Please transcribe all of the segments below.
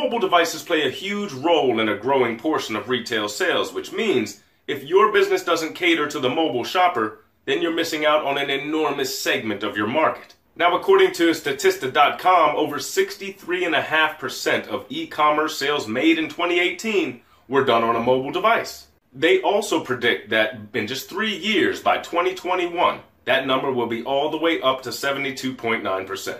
Mobile devices play a huge role in a growing portion of retail sales, which means if your business doesn't cater to the mobile shopper, then you're missing out on an enormous segment of your market. Now, according to Statista.com, over 63.5% of e-commerce sales made in 2018 were done on a mobile device. They also predict that in just 3 years, by 2021, that number will be all the way up to 72.9%.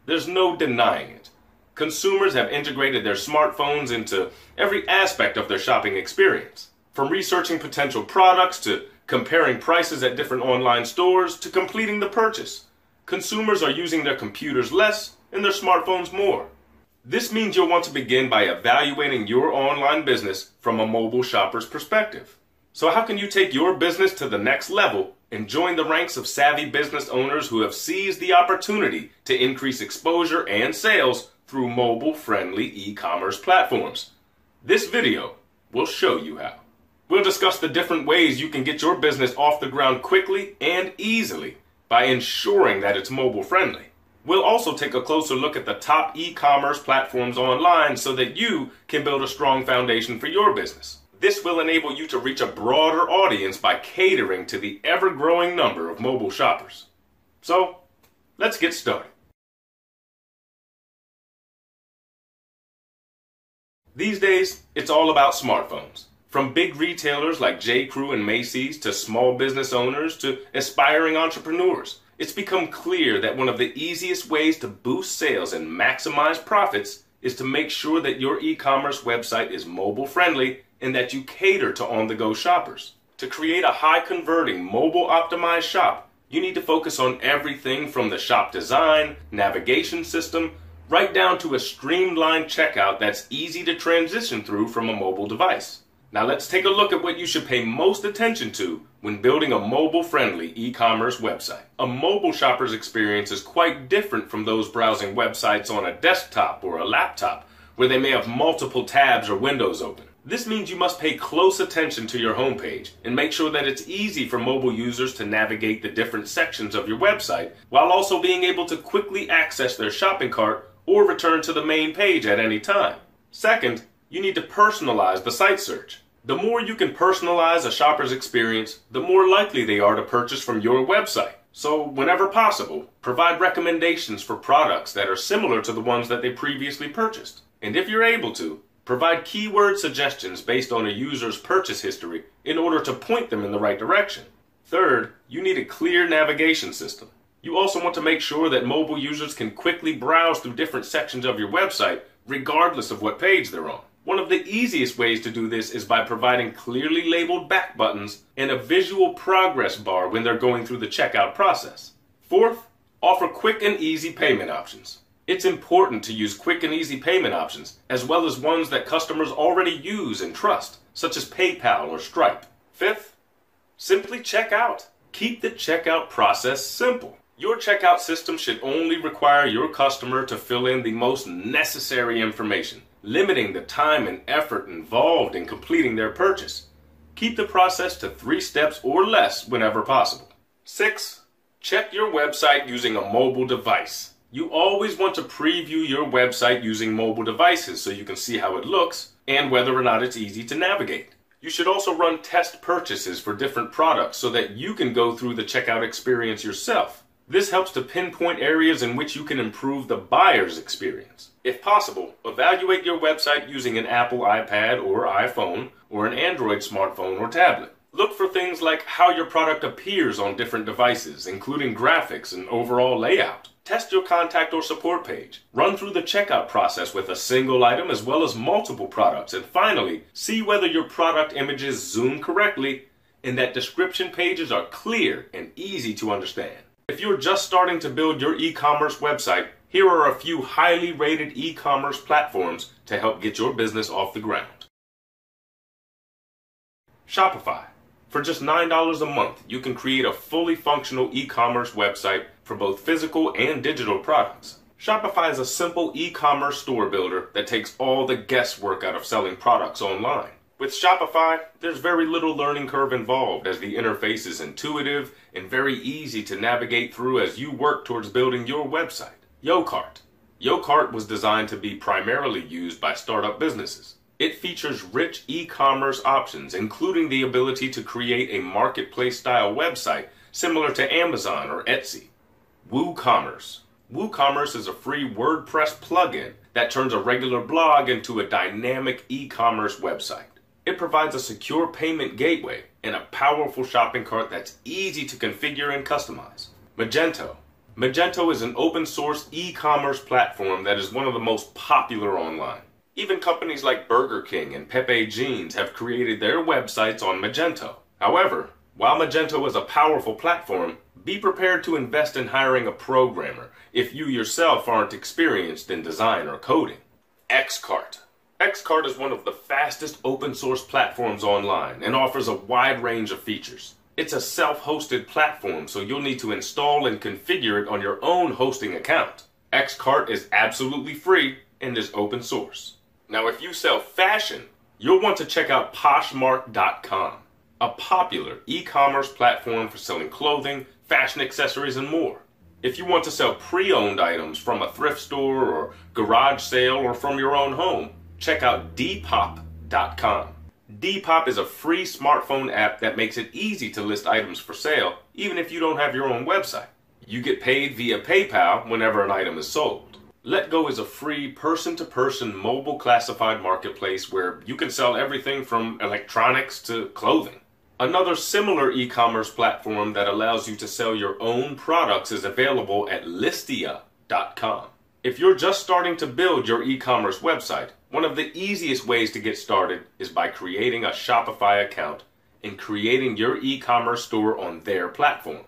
There's no denying it. Consumers have integrated their smartphones into every aspect of their shopping experience. From researching potential products to comparing prices at different online stores to completing the purchase. Consumers are using their computers less and their smartphones more. This means you'll want to begin by evaluating your online business from a mobile shopper's perspective. So how can you take your business to the next level and join the ranks of savvy business owners who have seized the opportunity to increase exposure and sales through mobile-friendly e-commerce platforms? This video will show you how. We'll discuss the different ways you can get your business off the ground quickly and easily by ensuring that it's mobile-friendly. We'll also take a closer look at the top e-commerce platforms online so that you can build a strong foundation for your business. This will enable you to reach a broader audience by catering to the ever-growing number of mobile shoppers. So, let's get started. These days, it's all about smartphones. From big retailers like J.Crew and Macy's to small business owners to aspiring entrepreneurs, it's become clear that one of the easiest ways to boost sales and maximize profits is to make sure that your e-commerce website is mobile friendly and that you cater to on-the-go shoppers. To create a high-converting, mobile-optimized shop, you need to focus on everything from the shop design, navigation system, right down to a streamlined checkout that's easy to transition through from a mobile device. Now let's take a look at what you should pay most attention to when building a mobile-friendly e-commerce website. A mobile shopper's experience is quite different from those browsing websites on a desktop or a laptop, where they may have multiple tabs or windows open. This means you must pay close attention to your homepage and make sure that it's easy for mobile users to navigate the different sections of your website, while also being able to quickly access their shopping cart or return to the main page at any time. Second, you need to personalize the site search. The more you can personalize a shopper's experience, the more likely they are to purchase from your website. So, whenever possible, provide recommendations for products that are similar to the ones that they previously purchased. And if you're able to, provide keyword suggestions based on a user's purchase history in order to point them in the right direction. Third, you need a clear navigation system. You also want to make sure that mobile users can quickly browse through different sections of your website, regardless of what page they're on. One of the easiest ways to do this is by providing clearly labeled back buttons and a visual progress bar when they're going through the checkout process. Fourth, offer quick and easy payment options. It's important to use quick and easy payment options, as well as ones that customers already use and trust, such as PayPal or Stripe. Fifth, simply check out. Keep the checkout process simple. Your checkout system should only require your customer to fill in the most necessary information, limiting the time and effort involved in completing their purchase. Keep the process to 3 steps or less whenever possible. 6. Check your website using a mobile device. You always want to preview your website using mobile devices so you can see how it looks and whether or not it's easy to navigate. You should also run test purchases for different products so that you can go through the checkout experience yourself. This helps to pinpoint areas in which you can improve the buyer's experience. If possible, evaluate your website using an Apple iPad or iPhone or an Android smartphone or tablet. Look for things like how your product appears on different devices, including graphics and overall layout. Test your contact or support page. Run through the checkout process with a single item as well as multiple products. And finally, see whether your product images zoom correctly and that description pages are clear and easy to understand. If you're just starting to build your e-commerce website, here are a few highly rated e-commerce platforms to help get your business off the ground. Shopify. For just $9 a month, you can create a fully functional e-commerce website for both physical and digital products. Shopify is a simple e-commerce store builder that takes all the guesswork out of selling products online. With Shopify, there's very little learning curve involved as the interface is intuitive and very easy to navigate through as you work towards building your website. Yo-Cart. YoCart was designed to be primarily used by startup businesses. It features rich e-commerce options, including the ability to create a marketplace-style website similar to Amazon or Etsy. WooCommerce. WooCommerce is a free WordPress plugin that turns a regular blog into a dynamic e-commerce website. It provides a secure payment gateway and a powerful shopping cart that's easy to configure and customize. Magento. Magento is an open source e-commerce platform that is one of the most popular online. Even companies like Burger King and Pepe Jeans have created their websites on Magento. However, while Magento is a powerful platform, be prepared to invest in hiring a programmer if you yourself aren't experienced in design or coding. Xcart. Xcart is one of the fastest open source platforms online and offers a wide range of features. It's a self-hosted platform, so you'll need to install and configure it on your own hosting account. Xcart is absolutely free and is open source. Now, if you sell fashion, you'll want to check out Poshmark.com, a popular e-commerce platform for selling clothing, fashion accessories, and more. If you want to sell pre-owned items from a thrift store or garage sale or from your own home, check out Depop.com. Depop is a free smartphone app that makes it easy to list items for sale, even if you don't have your own website. You get paid via PayPal whenever an item is sold. Letgo is a free person-to-person mobile classified marketplace where you can sell everything from electronics to clothing. Another similar e-commerce platform that allows you to sell your own products is available at Listia.com. If you're just starting to build your e-commerce website, one of the easiest ways to get started is by creating a Shopify account and creating your e-commerce store on their platform.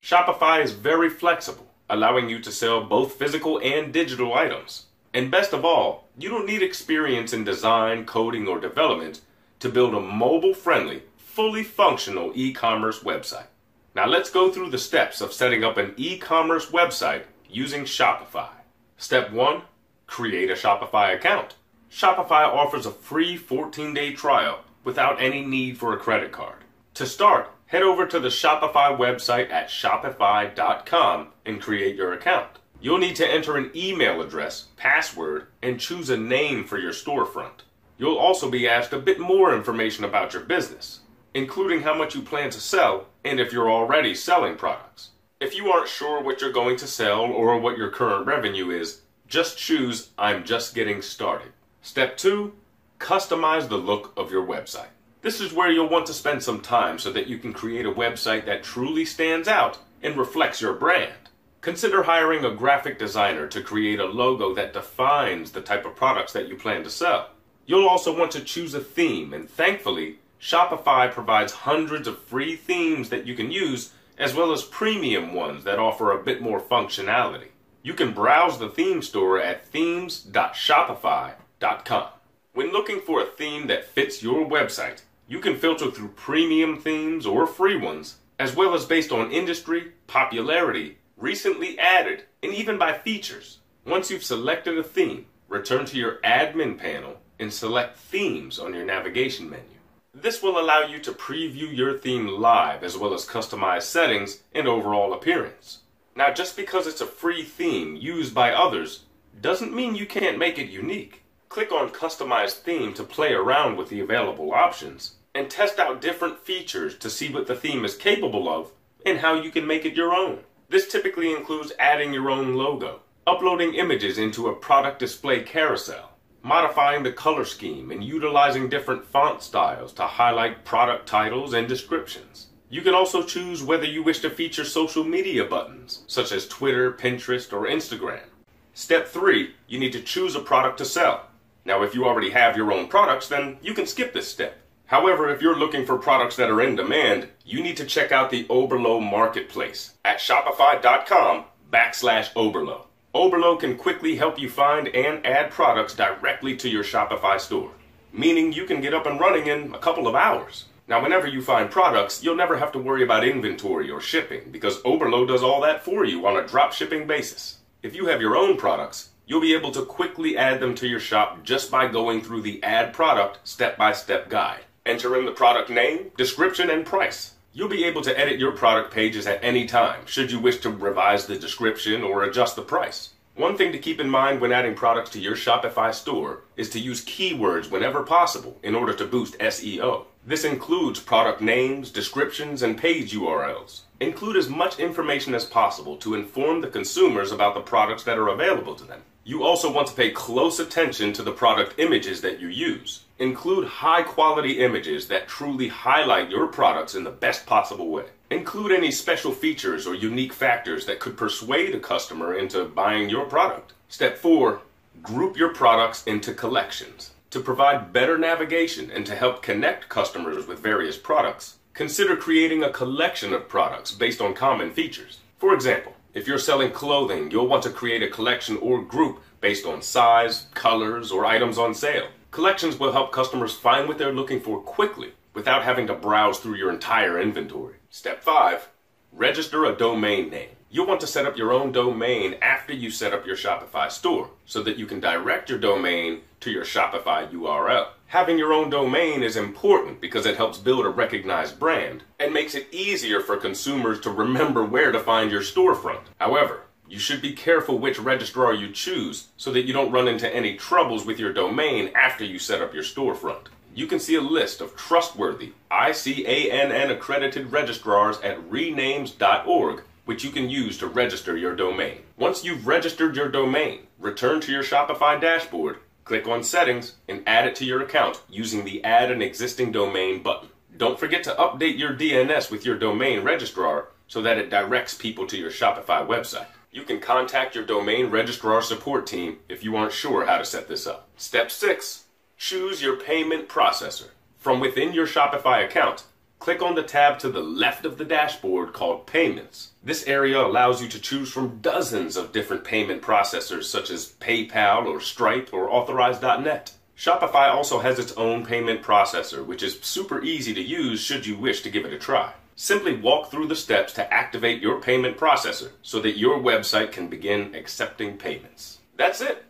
Shopify is very flexible, allowing you to sell both physical and digital items. And best of all, you don't need experience in design, coding, or development to build a mobile-friendly, fully functional e-commerce website. Now let's go through the steps of setting up an e-commerce website using Shopify. Step 1. Create a Shopify account. Shopify offers a free 14-day trial without any need for a credit card. To start, head over to the Shopify website at Shopify.com and create your account. You'll need to enter an email address, password, and choose a name for your storefront. You'll also be asked a bit more information about your business, including how much you plan to sell and if you're already selling products. If you aren't sure what you're going to sell or what your current revenue is, just choose I'm just getting started. Step 2, customize the look of your website. This is where you'll want to spend some time so that you can create a website that truly stands out and reflects your brand. Consider hiring a graphic designer to create a logo that defines the type of products that you plan to sell. You'll also want to choose a theme, and thankfully, Shopify provides hundreds of free themes that you can use, as well as premium ones that offer a bit more functionality. You can browse the theme store at themes.shopify.com. When looking for a theme that fits your website, you can filter through premium themes or free ones, as well as based on industry, popularity, recently added, and even by features. Once you've selected a theme, return to your admin panel and select Themes on your navigation menu. This will allow you to preview your theme live as well as customize settings and overall appearance. Now, just because it's a free theme used by others doesn't mean you can't make it unique. Click on Customize Theme to play around with the available options and test out different features to see what the theme is capable of and how you can make it your own. This typically includes adding your own logo, uploading images into a product display carousel, modifying the color scheme, and utilizing different font styles to highlight product titles and descriptions. You can also choose whether you wish to feature social media buttons, such as Twitter, Pinterest, or Instagram. Step 3, you need to choose a product to sell. Now, if you already have your own products, then you can skip this step. However, if you're looking for products that are in demand, you need to check out the Oberlo Marketplace at Shopify.com/Oberlo. Oberlo can quickly help you find and add products directly to your Shopify store, meaning you can get up and running in a couple of hours. Now, whenever you find products, you'll never have to worry about inventory or shipping because Oberlo does all that for you on a drop shipping basis. If you have your own products, you'll be able to quickly add them to your shop just by going through the Add Product step-by-step guide. Enter in the product name, description, and price. You'll be able to edit your product pages at any time, should you wish to revise the description or adjust the price. One thing to keep in mind when adding products to your Shopify store is to use keywords whenever possible in order to boost SEO. This includes product names, descriptions, and page URLs. Include as much information as possible to inform the consumers about the products that are available to them. You also want to pay close attention to the product images that you use. Include high-quality images that truly highlight your products in the best possible way. Include any special features or unique factors that could persuade a customer into buying your product. Step 4. Group your products into collections. To provide better navigation and to help connect customers with various products, consider creating a collection of products based on common features. For example, if you're selling clothing, you'll want to create a collection or group based on size, colors, or items on sale. Collections will help customers find what they're looking for quickly without having to browse through your entire inventory. Step 5. Register a domain name. You'll want to set up your own domain after you set up your Shopify store so that you can direct your domain to your Shopify URL. Having your own domain is important because it helps build a recognized brand and makes it easier for consumers to remember where to find your storefront. However, you should be careful which registrar you choose so that you don't run into any troubles with your domain after you set up your storefront. You can see a list of trustworthy ICANN accredited registrars at renames.org, which you can use to register your domain. Once you've registered your domain, return to your Shopify dashboard, click on Settings, and add it to your account using the Add an Existing Domain button. Don't forget to update your DNS with your domain registrar so that it directs people to your Shopify website. You can contact your domain registrar support team if you aren't sure how to set this up. Step 6. Choose your payment processor. From within your Shopify account, click on the tab to the left of the dashboard called Payments. This area allows you to choose from dozens of different payment processors such as PayPal or Stripe or Authorize.net. Shopify also has its own payment processor, which is super easy to use should you wish to give it a try. Simply walk through the steps to activate your payment processor so that your website can begin accepting payments. That's it.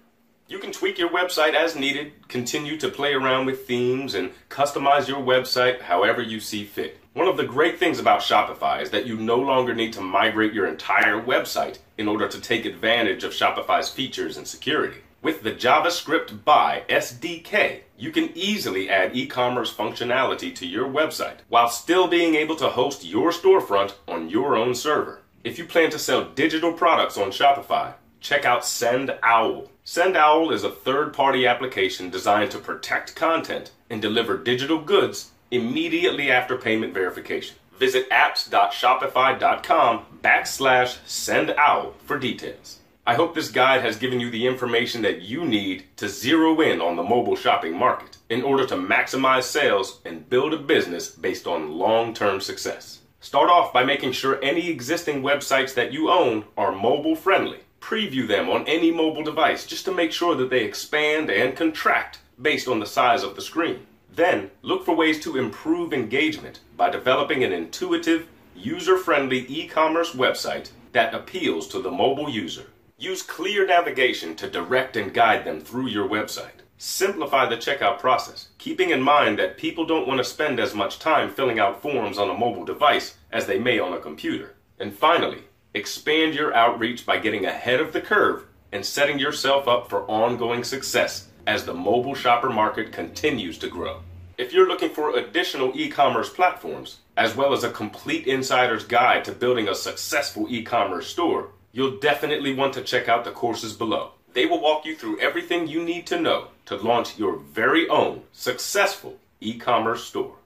You can tweak your website as needed, continue to play around with themes, and customize your website however you see fit. One of the great things about Shopify is that you no longer need to migrate your entire website in order to take advantage of Shopify's features and security. With the JavaScript BY SDK, you can easily add e-commerce functionality to your website while still being able to host your storefront on your own server. If you plan to sell digital products on Shopify, check out SendOwl. SendOwl is a third-party application designed to protect content and deliver digital goods immediately after payment verification. Visit apps.shopify.com/SendOwl for details. I hope this guide has given you the information that you need to zero in on the mobile shopping market in order to maximize sales and build a business based on long-term success. Start off by making sure any existing websites that you own are mobile-friendly. Preview them on any mobile device just to make sure that they expand and contract based on the size of the screen. Then, look for ways to improve engagement by developing an intuitive, user-friendly e-commerce website that appeals to the mobile user. Use clear navigation to direct and guide them through your website. Simplify the checkout process, keeping in mind that people don't want to spend as much time filling out forms on a mobile device as they may on a computer. And finally, expand your outreach by getting ahead of the curve and setting yourself up for ongoing success as the mobile shopper market continues to grow. If you're looking for additional e-commerce platforms, as well as a complete insider's guide to building a successful e-commerce store, you'll definitely want to check out the courses below. They will walk you through everything you need to know to launch your very own successful e-commerce store.